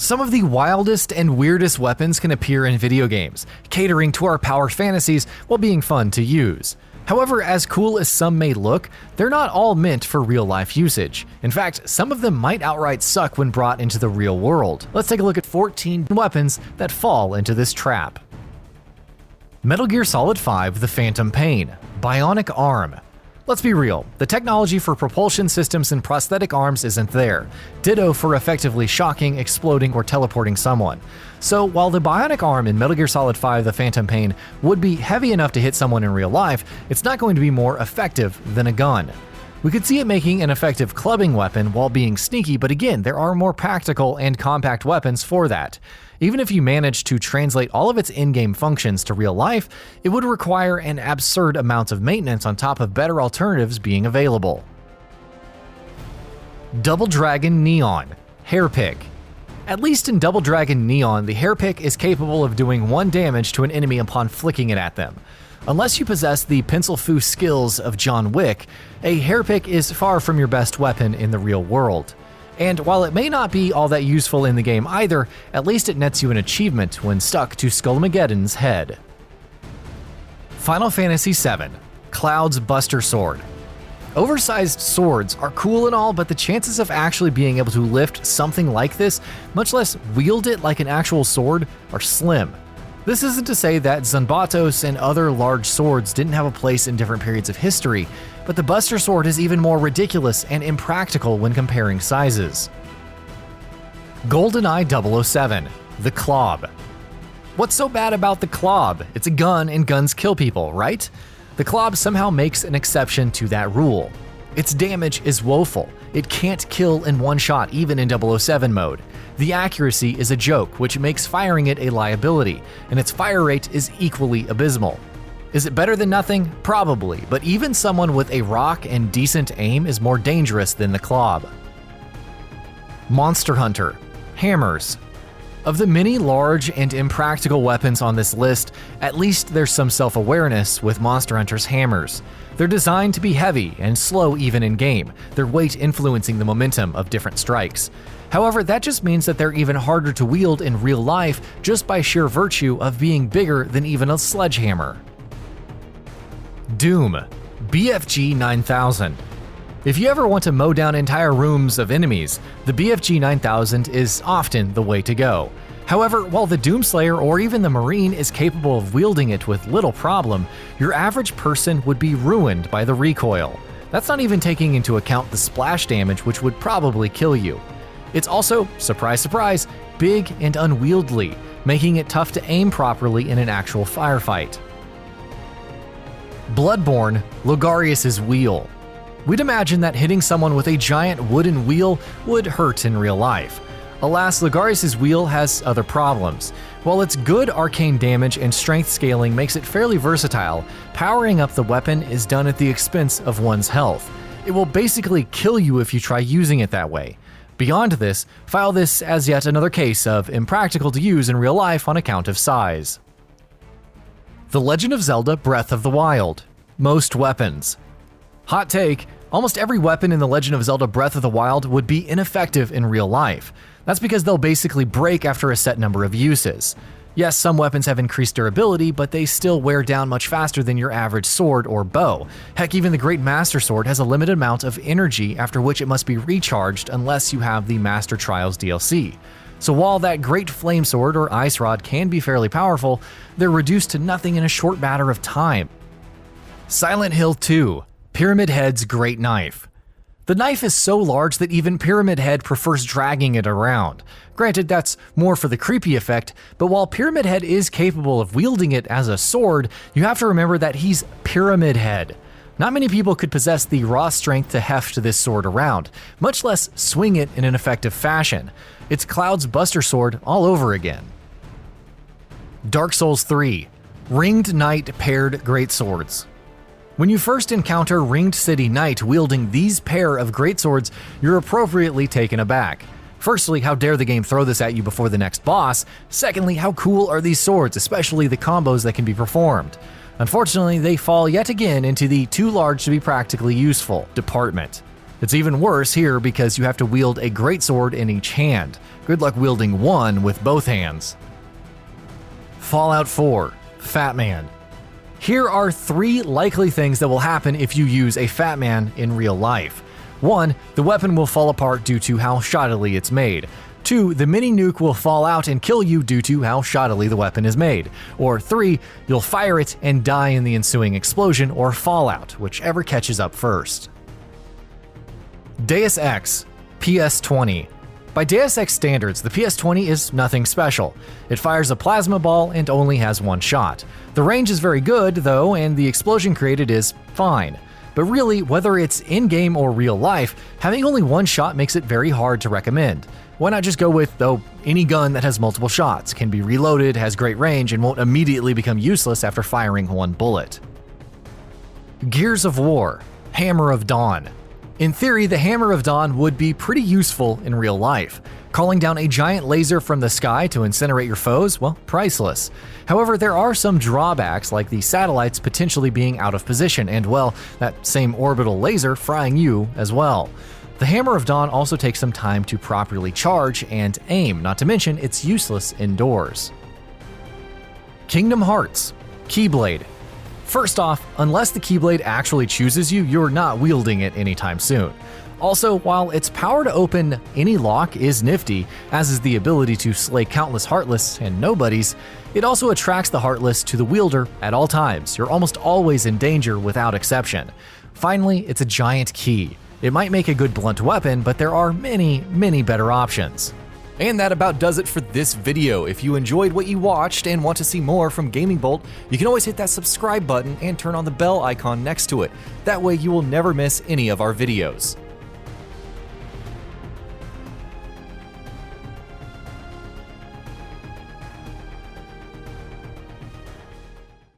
Some of the wildest and weirdest weapons can appear in video games, catering to our power fantasies while being fun to use. However, as cool as some may look, they're not all meant for real-life usage. In fact, some of them might outright suck when brought into the real world. Let's take a look at 14 weapons that fall into this trap. Metal Gear Solid 5: The Phantom Pain, Bionic Arm. Let's be real, the technology for propulsion systems and prosthetic arms isn't there. Ditto for effectively shocking, exploding, or teleporting someone. So while the bionic arm in Metal Gear Solid 5: The Phantom Pain would be heavy enough to hit someone in real life, it's not going to be more effective than a gun. We could see it making an effective clubbing weapon while being sneaky, but again, there are more practical and compact weapons for that. Even if you manage to translate all of its in-game functions to real life, it would require an absurd amount of maintenance on top of better alternatives being available. Double Dragon Neon, Hairpick. At least in Double Dragon Neon, the hairpick is capable of doing 1 damage to an enemy upon flicking it at them. Unless you possess the pencil-foo skills of John Wick, a hairpick is far from your best weapon in the real world. And while it may not be all that useful in the game either, at least it nets you an achievement when stuck to Skullmageddon's head. Final Fantasy VII: Cloud's Buster Sword. Oversized swords are cool and all, but the chances of actually being able to lift something like this, much less wield it like an actual sword, are slim. This isn't to say that Zanbatos and other large swords didn't have a place in different periods of history, but the Buster Sword is even more ridiculous and impractical when comparing sizes. GoldenEye 007, the Klob. What's so bad about the Klob? It's a gun and guns kill people, right? The Klob somehow makes an exception to that rule. Its damage is woeful. It can't kill in one shot even in 007 mode. The accuracy is a joke, which makes firing it a liability, and its fire rate is equally abysmal. Is it better than nothing? Probably, but even someone with a rock and decent aim is more dangerous than the Klob. Monster Hunter, Hammers. Of the many large and impractical weapons on this list, at least there's some self-awareness with Monster Hunter's hammers. They're designed to be heavy and slow even in-game, their weight influencing the momentum of different strikes. However, that just means that they're even harder to wield in real life just by sheer virtue of being bigger than even a sledgehammer. Doom, BFG 9000. If you ever want to mow down entire rooms of enemies, the BFG 9000 is often the way to go. However, while the Doomslayer or even the Marine is capable of wielding it with little problem, your average person would be ruined by the recoil. That's not even taking into account the splash damage, which would probably kill you. It's also, surprise surprise, big and unwieldy, making it tough to aim properly in an actual firefight. Bloodborne, Logarius' Wheel. We'd imagine that hitting someone with a giant wooden wheel would hurt in real life. Alas, Logarius' wheel has other problems. While its good arcane damage and strength scaling makes it fairly versatile, powering up the weapon is done at the expense of one's health. It will basically kill you if you try using it that way. Beyond this, file this as yet another case of impractical to use in real life on account of size. The Legend of Zelda: Breath of the Wild. Most weapons. Hot take, almost every weapon in The Legend of Zelda: Breath of the Wild would be ineffective in real life. That's because they'll basically break after a set number of uses. Yes, some weapons have increased durability, but they still wear down much faster than your average sword or bow. Heck, even the Great Master Sword has a limited amount of energy after which it must be recharged unless you have the Master Trials DLC. So while that Great Flame Sword or Ice Rod can be fairly powerful, they're reduced to nothing in a short matter of time. Silent Hill 2, Pyramid Head's Great Knife. The knife is so large that even Pyramid Head prefers dragging it around. Granted, that's more for the creepy effect, but while Pyramid Head is capable of wielding it as a sword, you have to remember that he's Pyramid Head. Not many people could possess the raw strength to heft this sword around, much less swing it in an effective fashion. It's Cloud's Buster Sword all over again. Dark Souls 3, Ringed Knight Paired Greatswords. When you first encounter Ringed City Knight wielding these pair of greatswords, you're appropriately taken aback. Firstly, how dare the game throw this at you before the next boss? Secondly, how cool are these swords, especially the combos that can be performed? Unfortunately, they fall yet again into the too large to be practically useful department. It's even worse here because you have to wield a greatsword in each hand. Good luck wielding one with both hands. Fallout 4, FATMAN. Here are 3 likely things that will happen if you use a FATMAN in real life. 1. The weapon will fall apart due to how shoddily it's made. 2. The mini nuke will fall out and kill you due to how shoddily the weapon is made. Or 3. You'll fire it and die in the ensuing explosion or fallout, whichever catches up first. Deus Ex, PS20. By Deus Ex standards, the PS20 is nothing special. It fires a plasma ball and only has one shot. The range is very good, though, and the explosion created is fine. But really, whether it's in-game or real life, having only one shot makes it very hard to recommend. Why not just go with, any gun that has multiple shots, can be reloaded, has great range, and won't immediately become useless after firing one bullet? Gears of War, Hammer of Dawn. In theory, the Hammer of Dawn would be pretty useful in real life. Calling down a giant laser from the sky to incinerate your foes, well, priceless. However, there are some drawbacks, like the satellites potentially being out of position and, well, that same orbital laser frying you as well. The Hammer of Dawn also takes some time to properly charge and aim, not to mention it's useless indoors. Kingdom Hearts, KEYBLADE. First off, unless the Keyblade actually chooses you, you're not wielding it anytime soon. Also, while its power to open any lock is nifty, as is the ability to slay countless Heartless and Nobodies, it also attracts the Heartless to the wielder at all times. You're almost always in danger without exception. Finally, it's a giant key. It might make a good blunt weapon, but there are many, many better options. And that about does it for this video. If you enjoyed what you watched and want to see more from GamingBolt, you can always hit that subscribe button and turn on the bell icon next to it. That way you will never miss any of our videos.